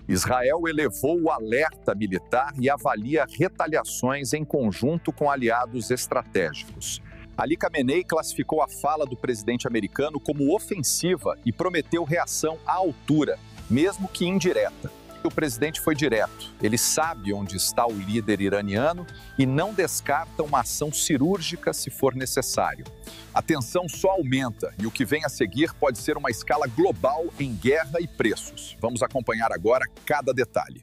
Israel elevou o alerta militar e avalia retaliações em conjunto com aliados estratégicos. Ali Khamenei classificou a fala do presidente americano como ofensiva e prometeu reação à altura, mesmo que indireta. O presidente foi direto. Ele sabe onde está o líder iraniano e não descarta uma ação cirúrgica se for necessário. A tensão só aumenta e o que vem a seguir pode ser uma escala global em guerra e preços. Vamos acompanhar agora cada detalhe.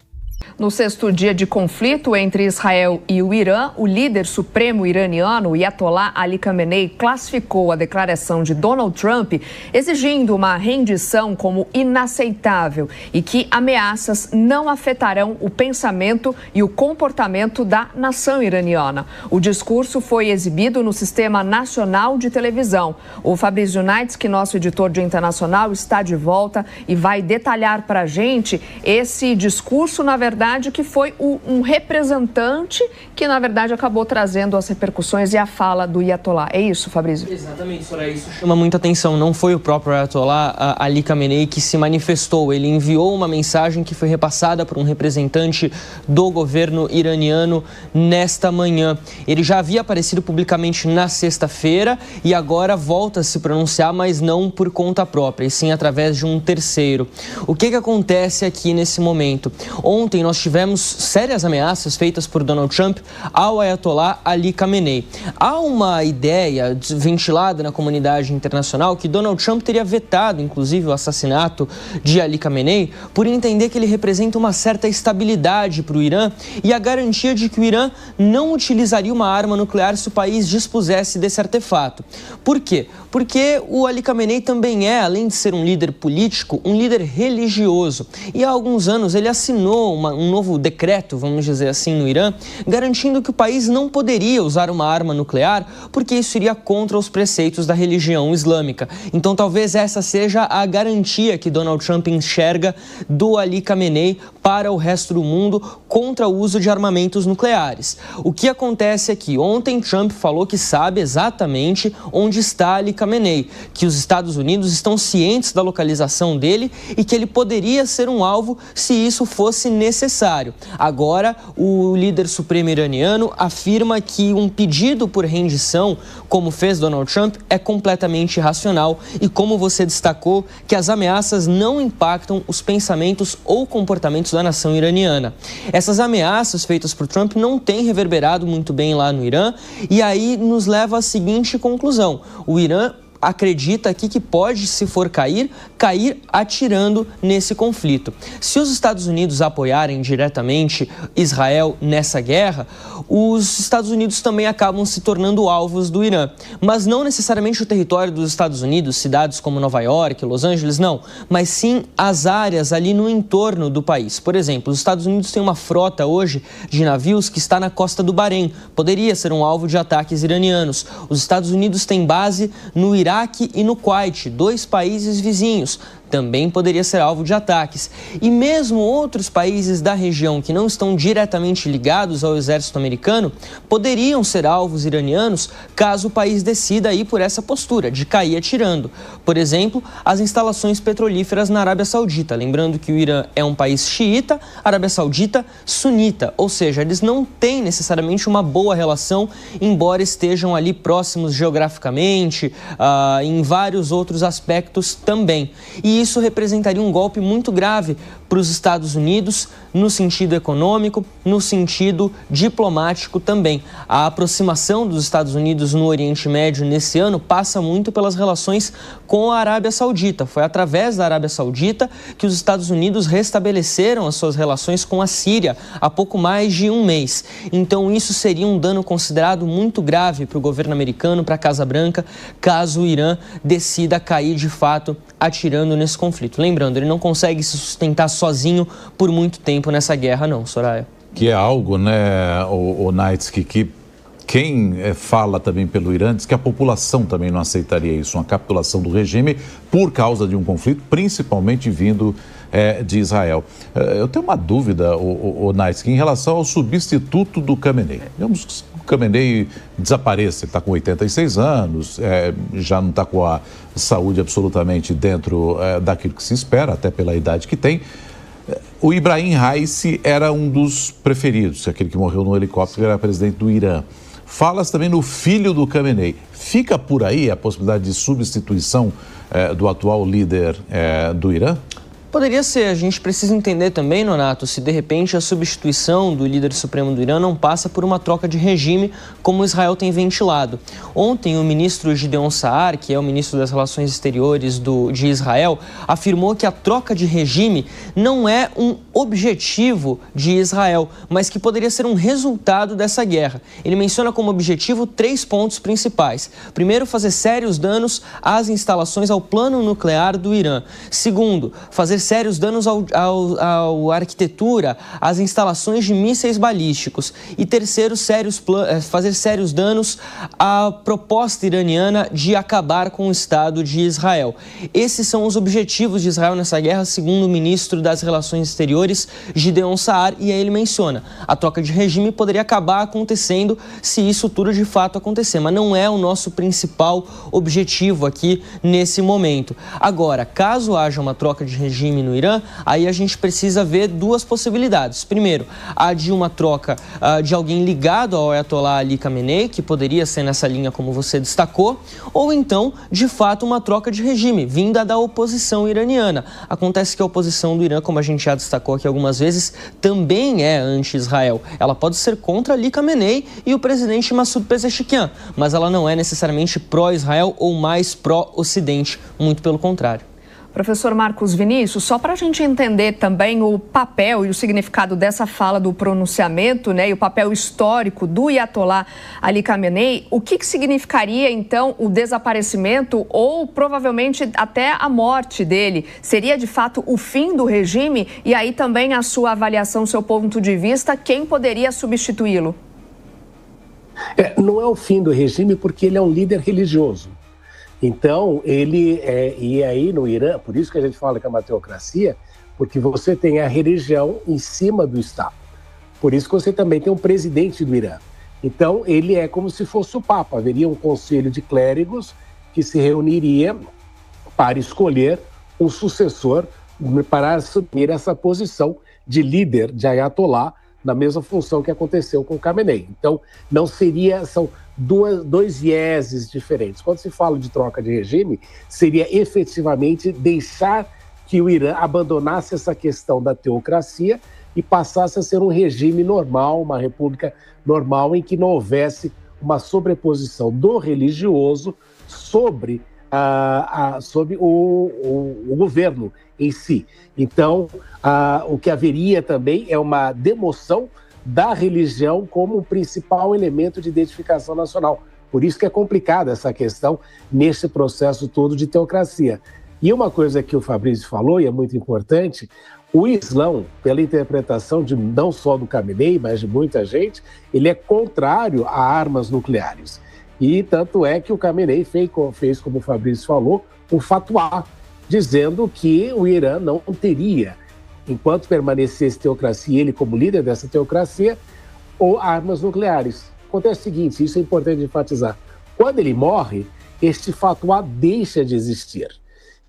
No sexto dia de conflito entre Israel e o Irã, o líder supremo iraniano, Ayatollah Ali Khamenei, classificou a declaração de Donald Trump exigindo uma rendição como inaceitável e que ameaças não afetarão o pensamento e o comportamento da nação iraniana. O discurso foi exibido no Sistema Nacional de Televisão. O Fabrício Naitsky, nosso editor de internacional, está de volta e vai detalhar para a gente esse discurso, na verdade, que foi um representante que, na verdade, acabou trazendo as repercussões e a fala do Ayatollah. É isso, Fabrício? Exatamente, Soraya. Isso chama muita atenção. Não foi o próprio Ayatollah Ali Khamenei que se manifestou. Ele enviou uma mensagem que foi repassada por um representante do governo iraniano nesta manhã. Ele já havia aparecido publicamente na sexta-feira e agora volta a se pronunciar, mas não por conta própria, e sim através de um terceiro. O que acontece aqui nesse momento? Ontem nós tivemos sérias ameaças feitas por Donald Trump ao Ayatollah Ali Khamenei. Há uma ideia ventilada na comunidade internacional que Donald Trump teria vetado, inclusive, o assassinato de Ali Khamenei por entender que ele representa uma certa estabilidade para o Irã e a garantia de que o Irã não utilizaria uma arma nuclear se o país dispusesse desse artefato. Por quê? Porque o Ali Khamenei também é, além de ser um líder político, um líder religioso. E há alguns anos ele assinou um novo decreto, vamos dizer assim, no Irã, garantindo que o país não poderia usar uma arma nuclear porque isso iria contra os preceitos da religião islâmica. Então talvez essa seja a garantia que Donald Trump enxerga do Ali Khamenei para o resto do mundo contra o uso de armamentos nucleares. O que acontece é que ontem Trump falou que sabe exatamente onde está Ali Khamenei, que os Estados Unidos estão cientes da localização dele e que ele poderia ser um alvo se isso fosse necessário. Agora, o líder supremo iraniano afirma que um pedido por rendição, como fez Donald Trump, é completamente irracional e, como você destacou, que as ameaças não impactam os pensamentos ou comportamentos da nação iraniana. Essas ameaças feitas por Trump não têm reverberado muito bem lá no Irã e aí nos leva à seguinte conclusão: o Irã acredita aqui que pode, se for cair atirando nesse conflito. Se os Estados Unidos apoiarem diretamente Israel nessa guerra, os Estados Unidos também acabam se tornando alvos do Irã. Mas não necessariamente o território dos Estados Unidos, cidades como Nova York, Los Angeles, não. Mas sim as áreas ali no entorno do país. Por exemplo, os Estados Unidos têm uma frota hoje de navios que está na costa do Bahrein. Poderia ser um alvo de ataques iranianos. Os Estados Unidos têm base no Iraque e no Kuwait, dois países vizinhos. Também poderia ser alvo de ataques. E mesmo outros países da região que não estão diretamente ligados ao exército americano poderiam ser alvos iranianos caso o país decida ir por essa postura de cair atirando. Por exemplo, as instalações petrolíferas na Arábia Saudita. Lembrando que o Irã é um país xiita, a Arábia Saudita sunita, ou seja, eles não têm necessariamente uma boa relação, embora estejam ali próximos geograficamente, em vários outros aspectos também. E isso representaria um golpe muito grave para os Estados Unidos no sentido econômico, no sentido diplomático também. A aproximação dos Estados Unidos no Oriente Médio nesse ano passa muito pelas relações com a Arábia Saudita. Foi através da Arábia Saudita que os Estados Unidos restabeleceram as suas relações com a Síria há pouco mais de um mês. Então isso seria um dano considerado muito grave para o governo americano, para a Casa Branca, caso o Irã decida cair de fato atirando nesse conflito. Lembrando, ele não consegue se sustentar sozinho por muito tempo nessa guerra não, Soraya. Que é algo, né, o Naitsky, que quem fala também pelo Irã diz que a população também não aceitaria isso, uma capitulação do regime por causa de um conflito, principalmente vindo de Israel. Eu tenho uma dúvida, o Naitsky, em relação ao substituto do Khamenei. Digamos que o Khamenei desapareça, ele está com 86 anos, já não está com a saúde absolutamente dentro daquilo que se espera, até pela idade que tem. O Ibrahim Raisi era um dos preferidos, aquele que morreu no helicóptero, era presidente do Irã. Fala-se também no filho do Khamenei. Fica por aí a possibilidade de substituição do atual líder do Irã? Poderia ser. A gente precisa entender também, Nonato, se de repente a substituição do líder supremo do Irã não passa por uma troca de regime, como Israel tem ventilado. Ontem, o ministro Gideon Saar, que é o ministro das Relações Exteriores de Israel, afirmou que a troca de regime não é um objetivo de Israel, mas que poderia ser um resultado dessa guerra. Ele menciona como objetivo 3 pontos principais. Primeiro, fazer sérios danos às instalações, ao plano nuclear do Irã. Segundo, fazer sérios danos à arquitetura, às instalações de mísseis balísticos. E terceiro, fazer sérios danos à proposta iraniana de acabar com o Estado de Israel. Esses são os objetivos de Israel nessa guerra, segundo o ministro das Relações Exteriores, Gideon Saar, e aí ele menciona: a troca de regime poderia acabar acontecendo se isso tudo de fato acontecer, mas não é o nosso principal objetivo aqui nesse momento. Agora, caso haja uma troca de regime no Irã, aí a gente precisa ver 2 possibilidades. Primeiro, a de uma troca de alguém ligado ao Ayatollah Ali Khamenei, que poderia ser nessa linha como você destacou, ou então, de fato, uma troca de regime, vinda da oposição iraniana. Acontece que a oposição do Irã, como a gente já destacou aqui algumas vezes, também é anti-Israel. Ela pode ser contra Ali Khamenei e o presidente Massoud Pezeshkian, mas ela não é necessariamente pró-Israel ou mais pró-Ocidente, muito pelo contrário. Professor Marcos Vinícius, só para a gente entender também o papel e o significado dessa fala do pronunciamento, né, e o papel histórico do Ayatollah Ali Khamenei, o que significaria então o desaparecimento ou provavelmente até a morte dele? Seria de fato o fim do regime? E aí também a sua avaliação, seu ponto de vista, quem poderia substituí-lo? Não é o fim do regime porque ele é um líder religioso. Então, e aí no Irã, por isso que a gente fala que é uma teocracia, porque você tem a religião em cima do Estado. Por isso que você também tem um presidente do Irã. Então, ele é como se fosse o Papa. Haveria um conselho de clérigos que se reuniria para escolher um sucessor para assumir essa posição de líder, de Ayatollah, na mesma função que aconteceu com o Khamenei. Então, não seria... São dois vieses diferentes. Quando se fala de troca de regime, seria efetivamente deixar que o Irã abandonasse essa questão da teocracia e passasse a ser um regime normal, uma república normal, em que não houvesse uma sobreposição do religioso sobre o governo em si. Então, o que haveria também é uma demoção da religião como o principal elemento de identificação nacional. Por isso que é complicada essa questão nesse processo todo de teocracia. E uma coisa que o Fabrício falou, e é muito importante, o Islã, pela interpretação de não só do Khamenei, mas de muita gente, ele é contrário a armas nucleares. E tanto é que o Khamenei fez, como o Fabrício falou, um fatuá, dizendo que o Irã não teria, enquanto permanecesse teocracia, ele como líder dessa teocracia, ou armas nucleares. Acontece o seguinte, isso é importante enfatizar, quando ele morre, este fatuá deixa de existir.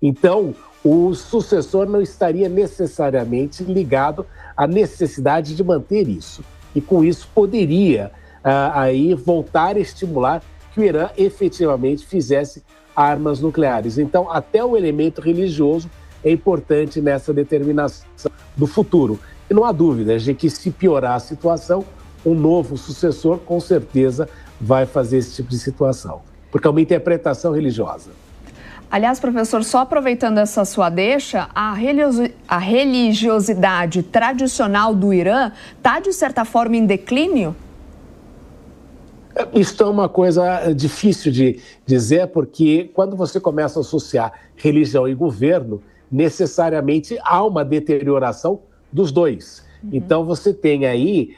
Então, o sucessor não estaria necessariamente ligado à necessidade de manter isso. E com isso poderia aí voltar a estimular que o Irã efetivamente fizesse armas nucleares. Então, até o elemento religioso é importante nessa determinação do futuro. E não há dúvida de que, se piorar a situação, um novo sucessor, com certeza, vai fazer esse tipo de situação, porque é uma interpretação religiosa. Aliás, professor, só aproveitando essa sua deixa, a religiosidade tradicional do Irã está, de certa forma, em declínio? Isso é uma coisa difícil de dizer, porque quando você começa a associar religião e governo, necessariamente há uma deterioração dos dois. Então você tem aí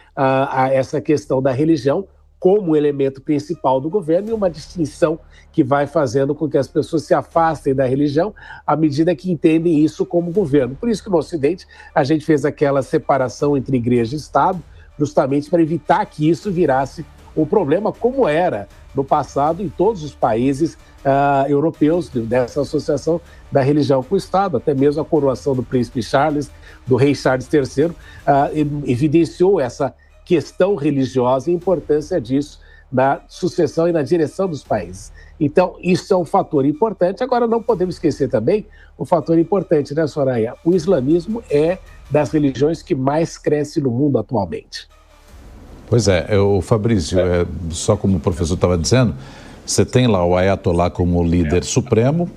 essa questão da religião como elemento principal do governo e uma distinção que vai fazendo com que as pessoas se afastem da religião à medida que entendem isso como governo. Por isso que no Ocidente a gente fez aquela separação entre igreja e Estado, justamente para evitar que isso virasse um problema como era no passado em todos os países europeus dessa associação da religião com o Estado. Até mesmo a coroação do príncipe Charles, do rei Charles III, evidenciou essa questão religiosa e a importância disso na sucessão e na direção dos países. Então, isso é um fator importante. Agora, não podemos esquecer também um fator importante, né, Soraya? O islamismo é das religiões que mais cresce no mundo atualmente. Pois é, o Fabrício, só como o professor estava dizendo, você tem lá o Ayatollah como líder supremo,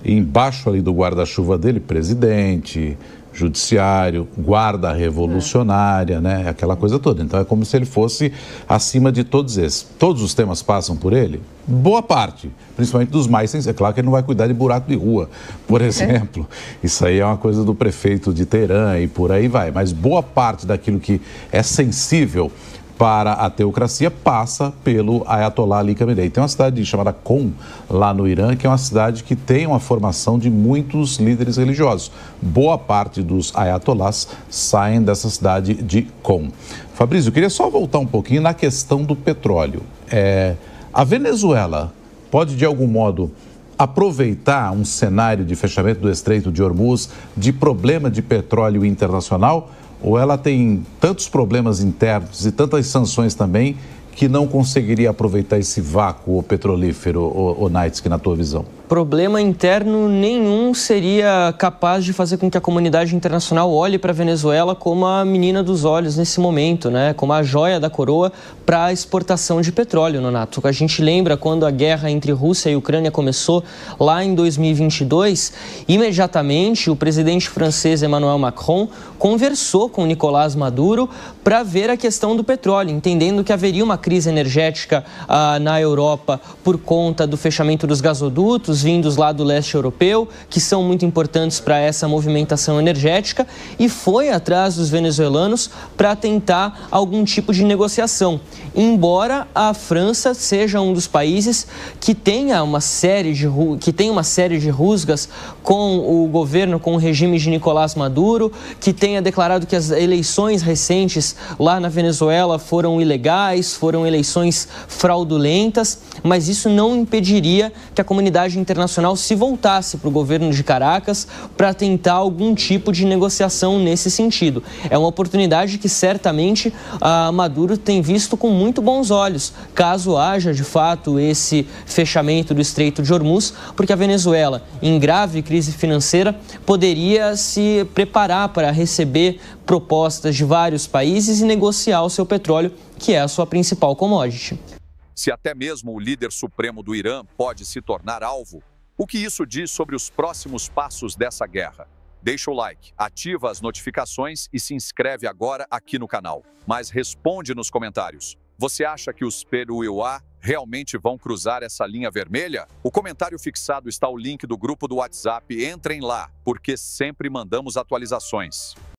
e embaixo ali do guarda-chuva dele, presidente, judiciário, guarda revolucionária, né? Aquela coisa toda. Então é como se ele fosse acima de todos esses. Todos os temas passam por ele? Boa parte, principalmente dos mais sensíveis. É claro que ele não vai cuidar de buraco de rua, por exemplo. Isso aí é uma coisa do prefeito de Teherã e por aí vai. Mas boa parte daquilo que é sensível para a teocracia passa pelo Ayatollah Ali Khamenei. Tem uma cidade chamada Qom, lá no Irã, que é uma cidade que tem uma formação de muitos líderes religiosos. Boa parte dos ayatollahs saem dessa cidade de Qom. Fabrício, eu queria só voltar um pouquinho na questão do petróleo. A Venezuela pode, de algum modo, aproveitar um cenário de fechamento do Estreito de Hormuz, de problema de petróleo internacional, ou ela tem tantos problemas internos e tantas sanções também que não conseguiria aproveitar esse vácuo petrolífero, o Naitsky, na tua visão? Problema interno nenhum seria capaz de fazer com que a comunidade internacional olhe para a Venezuela como a menina dos olhos nesse momento, né? Como a joia da coroa para a exportação de petróleo, Nonato. A gente lembra quando a guerra entre Rússia e Ucrânia começou lá em 2022, imediatamente o presidente francês Emmanuel Macron conversou com Nicolás Maduro para ver a questão do petróleo, entendendo que haveria uma crise energética na Europa por conta do fechamento dos gasodutos vindos lá do leste europeu, que são muito importantes para essa movimentação energética, e foi atrás dos venezuelanos para tentar algum tipo de negociação. Embora a França seja um dos países que tenha uma série de rusgas com o governo, com o regime de Nicolás Maduro, que tenha declarado que as eleições recentes lá na Venezuela foram ilegais, foram eleições fraudulentas, mas isso não impediria que a comunidade internacional se voltasse para o governo de Caracas para tentar algum tipo de negociação nesse sentido. É uma oportunidade que certamente Maduro tem visto com muito bons olhos, caso haja de fato esse fechamento do Estreito de Hormuz, porque a Venezuela, em grave crise financeira, poderia se preparar para receber propostas de vários países e negociar o seu petróleo, que é a sua principal commodity. Se até mesmo o líder supremo do Irã pode se tornar alvo, o que isso diz sobre os próximos passos dessa guerra? Deixa o like, ativa as notificações e se inscreve agora aqui no canal. Mas responde nos comentários. Você acha que os Peruiuá realmente vão cruzar essa linha vermelha? O comentário fixado está o link do grupo do WhatsApp. Entrem lá, porque sempre mandamos atualizações.